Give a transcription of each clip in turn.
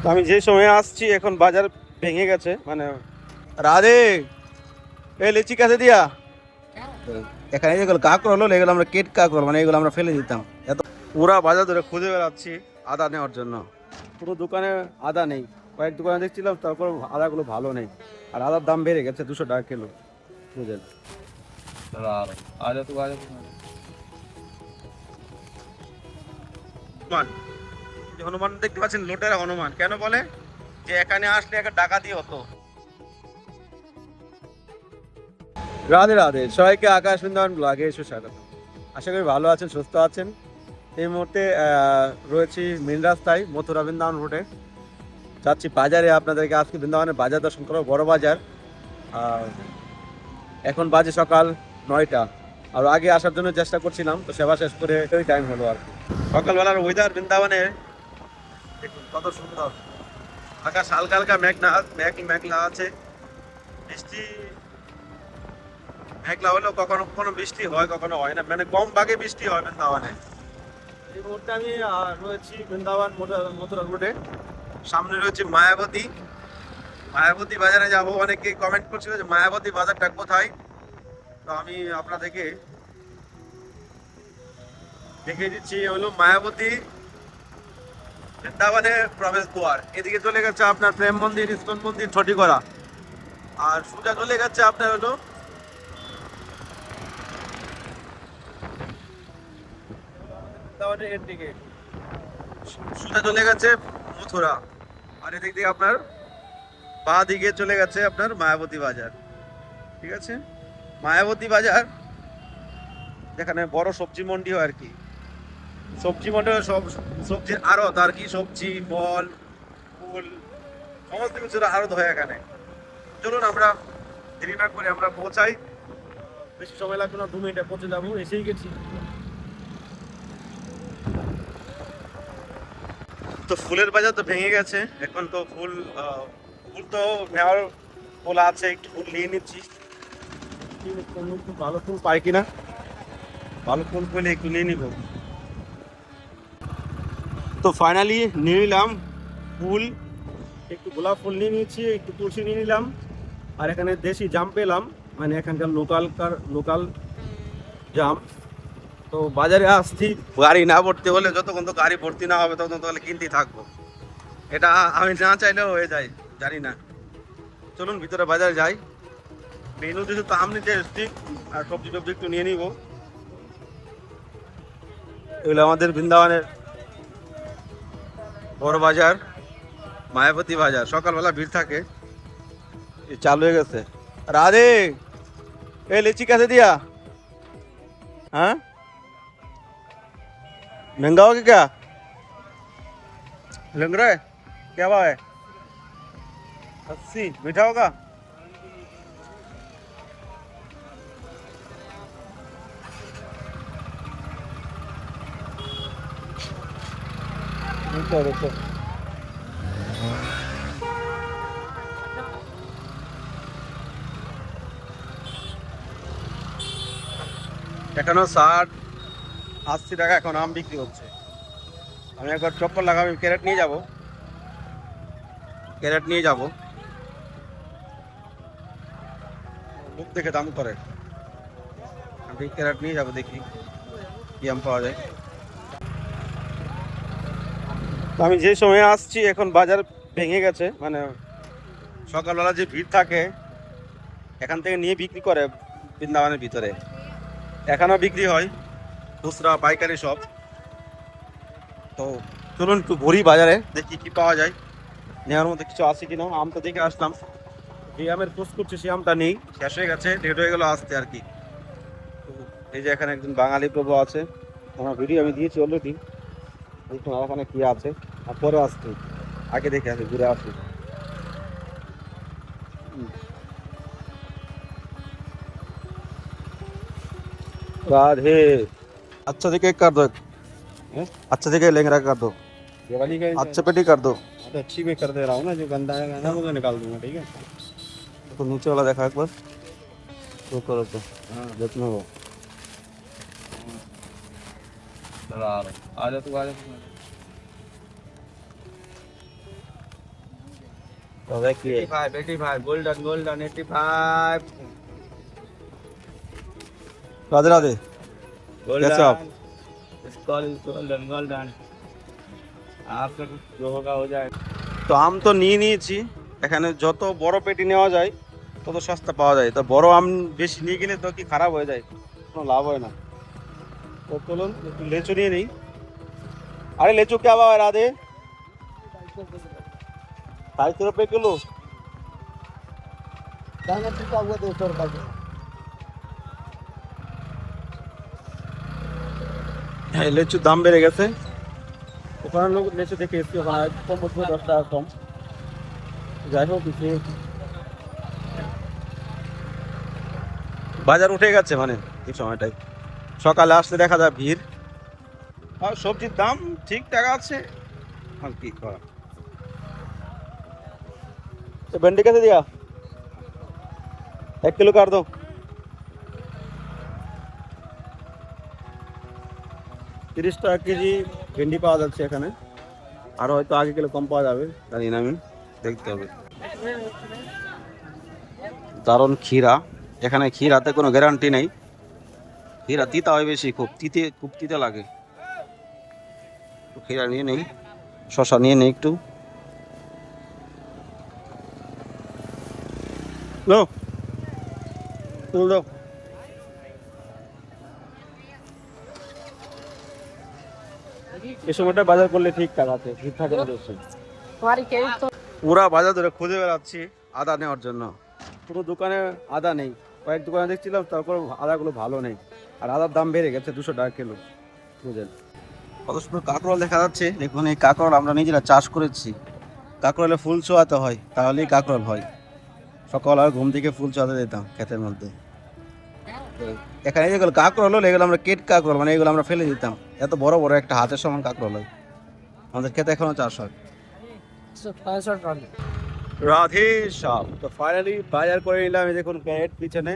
তো আমি যে সময় আসছি এখন বাজার ভেঙে গেছে, মানে রাধে এ লিচি কাছে দিয়া এখানে যেগুলো কাঁকড় হলো এগুলো আমরা কেট কাঁকড়, মানে এগুলো আমরা ফেলে দিতাম। এত পুরা বাজার ধরে খুঁজে বেড়াচ্ছি আদা নেওয়ার জন্য, পুরো দোকানে আদা নেই। কয়েক দোকানে দেখছিলাম, তারপর আদাগুলো ভালো নেই, আর আদার দাম বেড়ে গেছে 200 টাকা কিলো। বুঝলেন? হনুমান, যে হনুমান দেখতে পাচ্ছেন, লোটেরা হনুমান কেন বলে যে এখানে আসলে একটা ডাকাতি হতো। রাধে রাধে, সবাইকে আকাশ বৃন্দাবন ব্লগে এসে স্বাগত। আশা করি ভালো আছেন, সুস্থ আছেন। এই মুহূর্তে রয়েছি মেন রাস্তায় মথুরা বৃন্দাবন রোডে, যাচ্ছি বাজারে। আপনাদেরকে আজকে বৃন্দাবনের বাজার দর্শন করবো, বড় বাজার। এখন বাজে সকাল 9টা, আর আগে আসার জন্য চেষ্টা করছিলাম, তো সেবা শেষ করে ওই টাইম হলো আর কি। সকালবেলার ওয়েদার বৃন্দাবনে দেখুন কত সুন্দর। আকাশ হালকা হালকা মেঘলা আছে। বৃষ্টি মেঘলা হলেও কখনো কখনো বৃষ্টি হয়, কখনো হয় না, মানে কম ভাগে বৃষ্টি হয় বৃন্দাবনে। এই মুহূর্তে আমি রয়েছি বৃন্দাবন মথুরা রোডে। সামনে রয়েছে মায়াবতী। মায়াবতী বাজারে যাব। অনেকে কমেন্ট করছিল যে মায়াবতী বাজারটা কোথায়, তো আমি আপনাদেরকে দেখিয়ে দিচ্ছি। হলো মায়াবতী বৃন্দাবনের প্রবেশ দ্বার। এদিকে চলে গেছে আপনার প্রেম মন্দির, ইস্কন মন্দির, ছটি করা, আর সোজা চলে গেছে আপনার হলো এর দিকে, সোজা চলে গেছে মথুরা। আর এদিক দিয়ে আপনার বাঁ দিকে চলে গেছে আপনার মায়াবতী বাজার। ঠিক আছে, মায়াবতী বাজার যেখানে বড় সবজি মন্ডি হয় আর কি। সবজি মন্ডি সব সবজির আড়ত আর কি, সবজি, ফল, ফুল, সমস্ত কিছুর আড়ত হয় এখানে। চলুন আমরা দেরি না করে আমরা পৌঁছাই। বেশি সময় লাগবে না, 2 মিনিটে পৌঁছে যাবো, এসেই গেছি। তো ফুলের বাজার তো ভেঙে গেছে, এখন তো ফুল তো নেওয়ার বলা আছে, একটু ফুল নিয়ে নিচ্ছি। ভালো ফুল পাই কিনা, ভালো ফুল পেলে একটু নিয়ে নিব। তো ফাইনালি নিয়ে নিলাম ফুল, একটু গোলাপ ফুল নিয়ে নিয়েছি, একটু তুলসী নিয়ে নিলাম, আর এখানে দেশি জাম পেলাম, মানে এখানকার লোকাল জাম। তো বাজারে আসছি, গাড়ি না ভর্তি হলে, যতক্ষণ তো গাড়ি ভর্তি না হবে ততক্ষণ তাহলে কিনতেই থাকবো। এটা আমি না চাইলেও হয়ে যায়, জানি না। চলুন ভিতরে বাজারে যাই। মেনু যেহেতু তো আম নিতে এসছি, আর সবজি টবজি একটু নিয়ে নিব। এগুলো আমাদের বৃন্দাবনের বড় বাজার, মায়াবতী বাজার। সকালবেলা ভিড় থাকে, চালু হয়ে গেছে। রাধে এ লিচি कैसे दिया? हाँ, महंगा होगा क्या? लग रहा है क्या भाव है? 80। मीठा होगा? रुको रुको, এখনো 60-80 টাকা এখন আম বিক্রি হচ্ছে। আমি একবার চক্কর লাগাবো, ক্যারেট নিয়ে যাব। লোক দেখে দাম করে, আমি ক্যারেট নিয়ে যাবো, দেখি কি আম পাওয়া যায়। তো আমি যে সময় আসছি এখন বাজার ভেঙে গেছে, মানে সকালবেলা যে ভিড় থাকে এখান থেকে নিয়ে বিক্রি করে বৃন্দাবনের ভিতরে, এখানেও বিক্রি হয়, খুচরা পাইকারি সব। তো চলুন একটু ঘুরি বাজারে, দেখি কি পাওয়া যায়, নেওয়ার মধ্যে কিছু আছে কিনা। আম তো দেখে আসলাম, যে আমের পোস্ট করছে সে আমটা নেই, শেষ হয়ে গেছে, লেট হয়ে গেল আসতে আর কি। তো এই যে এখানে একজন বাঙালি প্রভু আছে, আমার ভিডিও আমি দিয়েছি অলরেডি, দেখুন আর এখানে কি আছে। আর পরে আসছি, আগে দেখে আসি, ঘুরে আসি। राधे। अच्छा से केक कर दो, अच्छा से लेंगरा कर दो, ये वाली का अच्छा पेटी कर दो। तो अच्छी में कर दे रहा हूँ ना, जो गंदा है ना वो तो निकाल दूंगा, ठीक है। तो नीचे वाला देखा एक बार, तो करो तो हाँ देखने को। चला आ जा तू, आ जा তবে কি 85 গোল্ডেন 85 রাধে রাধে कैसे हो आप? गोल्डन आपका जो होगा हो जाएगा। তো আম তো নিয়ে নিয়েছি, এখানে যত বড় পেটি নেওয়া যায় তত সস্তা পাওয়া যায়। তো বড় আম বেশি নিয়ে গেলে তো কি খারাপ হয়ে যায়, কোনো লাভ হয় না। তো চলুন একটু লেচু নিয়ে নিই। अरे लेचू क्या भाव है राधे? 250 रुपए किलो। दाना टूटा हुआ 200 रुपए का। হ্যাঁ লেচুর দাম বেড়ে গেছে, ওখানে লোক লেচু দেখে এসছি, ওখানে কম বলছে 10 টাকা কম। যাই হোক কিছু বাজার উঠে গেছে মানে এই সময়টাই, সকালে আসলে দেখা যায় ভিড়। আর সবজির দাম ঠিকঠাক আছে, আর কি করা। तो भिंडी कैसे दिया? 1 किलो कर दो। তিরিশ টাকা কেজি ভেন্ডি পাওয়া যাচ্ছে এখানে, আর হয়তো আগে গেলে কম পাওয়া যাবে, জানি না, আমি দেখতে হবে। দারুণ ক্ষীরা, এখানে ক্ষীরাতে কোনো গ্যারান্টি নেই, ক্ষীরা তিতা হয় বেশি, খুব তিতে লাগে। ক্ষীরা নিয়ে নেই, শশা নিয়ে নেই একটু। লো তুল দাও। এই সময়টা বাজার করলে ঠিকঠাক আছে, ভিড় থাকে না বেশি। পুরা বাজার ধরে খুঁজে বেড়াচ্ছি আদা নেওয়ার জন্য, কোনো দোকানে আদা নেই। কয়েক দোকানে দেখছিলাম, তারপর আদাগুলো ভালো নেই, আর আদার দাম বেড়ে গেছে 200 টাকা কিলো। বুঝলেন কত সুন্দর কাঁকরোল দেখা যাচ্ছে, দেখুন এই কাঁকরোল আমরা নিজেরা চাষ করেছি। কাঁকরোলে ফুল ছোঁয়াতে হয়, তাহলেই কাঁকরোল হয়। সকাল আর ঘুম থেকে ফুল ছোঁয়াতে দিতাম ক্ষেতের মধ্যে। এখানে যেগুলো কাঁকরোল হলো, এগুলো আমরা কেট কাঁকরোল, মানে এগুলো আমরা ফেলে দিতাম। এত বড় বড় একটা হাতের সমান কাঁকরোল হয়, আমাদের ক্ষেতে এখনো চাষ হয়। রাধে শ্যাম। তো ফাইনালি বাজার করে নিলাম, এই দেখুন ক্যারেট পিছনে,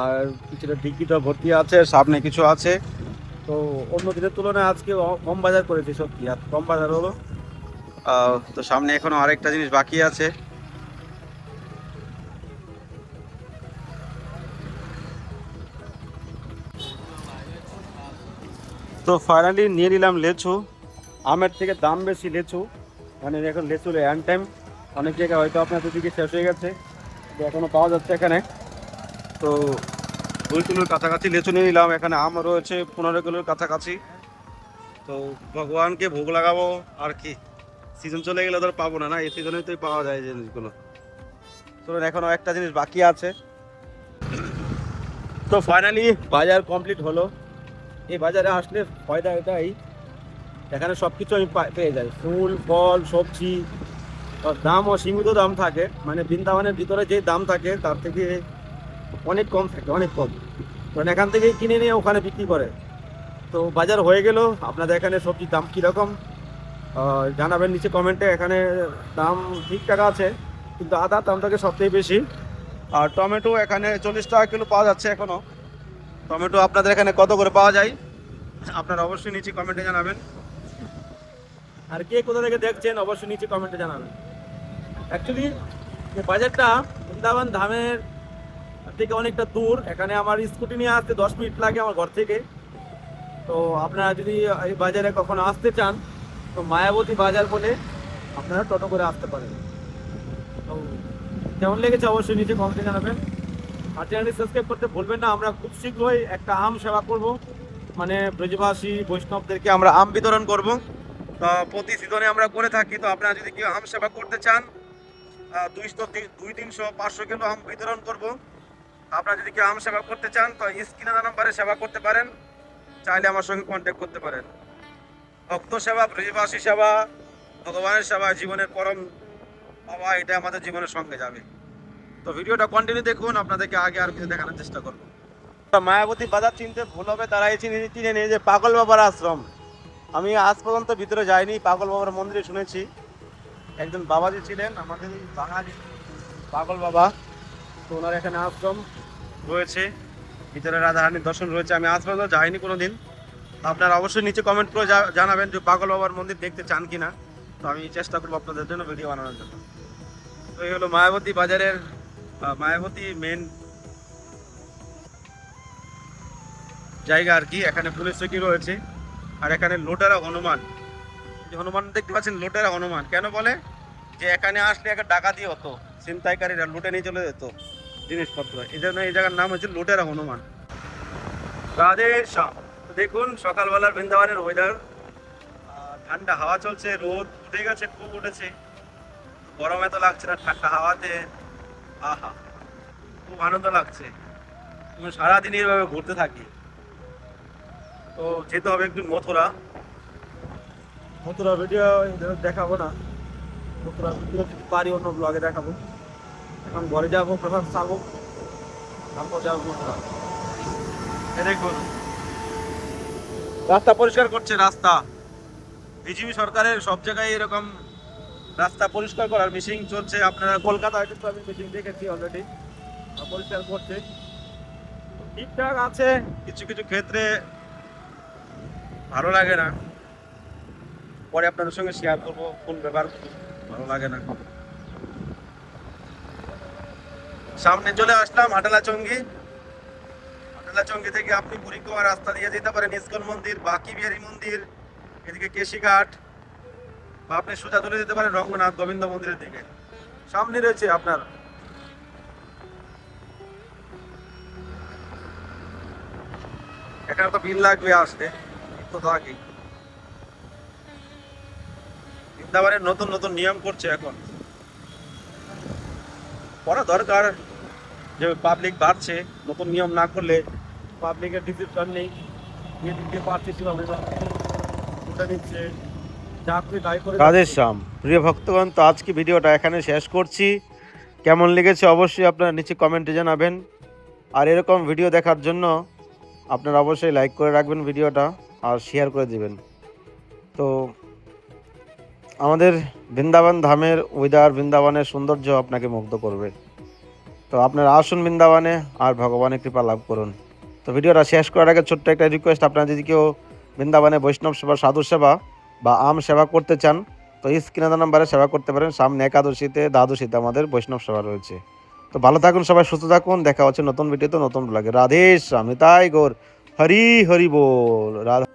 আর পিছনে ডিকিটা ভর্তি আছে, সামনে কিছু আছে। তো অন্য দিনের তুলনায় আজকে কম বাজার করেছি, সত্যি আর কম বাজার হলো। তো সামনে এখনো আরেকটা জিনিস বাকি আছে। তো ফাইনালি নিয়ে নিলাম লেচু। আমের থেকে দাম বেশি লেচু, মানে এখন লেচুর হ্যান্ড টাইম। অনেক জায়গায় হয়তো আপনাদের দিকে শেষ হয়ে গেছে, তো এখনো পাওয়া যাচ্ছে এখানে। তো 2 কিলোর কাছাকাছি লেচু নিয়ে নিলাম, এখানে আম রয়েছে 15 কিলোর কাছাকাছি। তো ভগবানকে ভোগ লাগাবো আর কি, সিজন চলে গেলে ধর পাবো না, এই সিজনেই তো পাওয়া যায় জিনিসগুলো। তো এখনো একটা জিনিস বাকি আছে। তো ফাইনালি বাজার কমপ্লিট হলো। এই বাজারে আসলে ফায়দা এটাই, এখানে সব কিছু আমি পেয়ে যাই, ফুল ফল সবজি। দামও সীমিত দাম থাকে, মানে বৃন্দাবনের ভিতরে যে দাম থাকে তার থেকে অনেক কম থাকে, অনেক কম। কারণ এখান থেকে কিনে নিয়ে ওখানে বিক্রি করে। তো বাজার হয়ে গেল, আপনাদের এখানে সবজির দাম কীরকম জানাবেন নিচে কমেন্টে। এখানে দাম ঠিকঠাক আছে, কিন্তু আদার দামটাকে সবথেকে বেশি। আর টমেটো এখানে 40 টাকা কিলো পাওয়া যাচ্ছে এখনো। টমেটো আপনাদের এখানে কত করে পাওয়া যায় আপনারা অবশ্যই নিচে কমেন্টে জানাবেন। আর কে কোথা থেকে দেখছেন অবশ্যই নিচে কমেন্টে জানাবেন। অ্যাকচুয়ালি বাজারটা বৃন্দাবন ধামের থেকে অনেকটা দূর, এখানে আমার স্কুটি নিয়ে আসতে 10 মিনিট লাগে আমার ঘর থেকে। তো আপনারা যদি এই বাজারে কখনো আসতে চান, তো মায়াবতী বাজার বলে আপনারা টোটো করে আসতে পারেন। তো কেমন লেগেছে অবশ্যই নিচে কমেন্টে জানাবেন। আর চ্যানেলটি সাবস্ক্রাইব করতে ভুলবেন না। আমরা খুব শীঘ্রই একটা আম সেবা করব, মানে ব্রজবাসী বৈষ্ণবদেরকে আমরা আম বিতরণ করব। তো প্রতি সিজনে আমরা করে থাকি। তো আপনারা যদি কেউ আম সেবা করতে চান, 200, 300, 500 কিলো আম বিতরণ করব। আপনারা যদি কেউ আম সেবা করতে চান, তো স্ক্রিনে দেওয়া নাম্বারে সেবা করতে পারেন, চাইলে আমার সঙ্গে কন্ট্যাক্ট করতে পারেন। ভক্ত সেবা, ব্রজবাসী সেবা, ভগবানের সেবা জীবনের পরম বাবা, এটা আমাদের জীবনের সঙ্গে যাবে। তো ভিডিওটা কন্টিনিউ দেখুন, আপনাদেরকে আগে আর কিছু দেখানোর চেষ্টা করবো। মায়াবতী বাজার চিনতে ভুল হবে, তারাই চিনে নিয়ে যে পাগল বাবার আশ্রম। আমি আজ পর্যন্ত ভিতরে যাইনি, পাগল বাবার মন্দিরে শুনেছি। একজন বাবাজি ছিলেন আমাদের বাঙালি পাগল বাবা, তো ওনার এখানে আশ্রম রয়েছে, ভিতরে রাধারানীর দর্শন রয়েছে। আমি আজ পর্যন্ত যাইনি কোনোদিন। আপনারা অবশ্যই নিচে কমেন্ট করে জানাবেন যে পাগল বাবার মন্দির দেখতে চান কিনা। তো আমি চেষ্টা করবো আপনাদের জন্য ভিডিও বানানোর জন্য। তো এই হলো মায়াবতী বাজারের মায়াবতী মেন জায়গা আর কি। এখানে পুলিশ চৌকি রয়েছে, আর এখানে লোটারা হনুমান, যে হনুমান দেখতে পাচ্ছেন, লোটারা হনুমান কেন বলে, যে এখানে আসলে একটা ডাকাতি হতো, ছিনতাইকারীরা লুটে নিয়ে চলে যেত জিনিসপত্র, এই জন্য এই জায়গার নাম হচ্ছে লোটেরা হনুমান। রাধে শ্যাম। তো দেখুন সকালবেলার বৃন্দাবনের ওয়েদার, ঠান্ডা হাওয়া চলছে, রোদ উঠে গেছে, খুব উঠেছে, গরম এত লাগছে না, ঠান্ডা হাওয়াতে আহা খুব আনন্দ লাগছে। আমি সারাদিন এইভাবে ঘুরতে থাকি। তো যেতে হবে একটু মথুরা। মথুরা ভিডিও দেখাবো না, মথুরা ভিডিও যদি পারি অন্য ব্লগে দেখাবো। এখন ঘরে যাবো, প্রভাব খাবো, তারপর যাবো মথুরা। এই দেখুন রাস্তা পরিষ্কার করছে, রাস্তা বিজেপি সরকারের সব জায়গায় এরকম রাস্তা পরিষ্কার করার মিশিং চলছে। আপনারা কলকাতায় কিন্তু আমি মিশিং দেখেছি অলরেডি, পরিষ্কার করছে, ঠিকঠাক আছে। কিছু কিছু ক্ষেত্রে ভালো লাগে না, পরে আপনাদের সঙ্গে শেয়ার করবো কোন ব্যাপার ভালো লাগে না। সামনে চলে আসলাম হাটালা চঙ্গি। হাটালা চঙ্গি থেকে আপনি বুড়িগোয়া রাস্তা দিয়ে যেতে পারেন ইস্কন মন্দির, বাকি বিহারী মন্দির, এদিকে কেশিঘাট, বা আপনি সোজা চলে যেতে পারেন রঙ্গনাথ গোবিন্দ মন্দিরের দিকে। সামনে রয়েছে আপনার এখানে তো ভিড় লাগবে আসতে, তো থাকি। বৃন্দাবনের নতুন নতুন নিয়ম করছে এখন, করা দরকার, যে পাবলিক বাড়ছে, নতুন নিয়ম না করলে পাবলিকের ডিসিপ্লিন নেই, এদিকে পার্টিসিপ হবে না, ওটা নিচ্ছে চাকরি দায় করে। রাধে শ্যাম। প্রিয় ভক্তগণ, তো আজকে ভিডিওটা এখানে শেষ করছি। কেমন লেগেছে অবশ্যই আপনারা নিচে কমেন্টে জানাবেন, আর এরকম ভিডিও দেখার জন্য আপনারা অবশ্যই লাইক করে রাখবেন ভিডিওটা, আর শেয়ার করে দিবেন। তো আমাদের বৃন্দাবন ধামের ওয়েদার, বৃন্দাবনের সৌন্দর্য আপনাকে মুগ্ধ করবে। তো আপনারা আসুন বৃন্দাবনে, আর ভগবানের কৃপা লাভ করুন। তো ভিডিওটা শেষ করার আগে ছোট্ট একটা রিকোয়েস্ট, আপনারা যদি কেউ বৃন্দাবনে বৈষ্ণব সেবা, সাধু সেবা বা আম সেবা করতে চান, তো স্ক্রিনে দেওয়া নাম্বারে সেবা করতে পারেন। সামনে একাদশীতে, দ্বাদশীতে আমাদের বৈষ্ণব সেবা রয়েছে। তো ভালো থাকুন সবাই, সুস্থ থাকুন, দেখা হচ্ছে নতুন ভিডিওতে, নতুন ব্লগে। রাধে শ্যাম, নিতাই গৌর, হরি হরি বল, রাধা।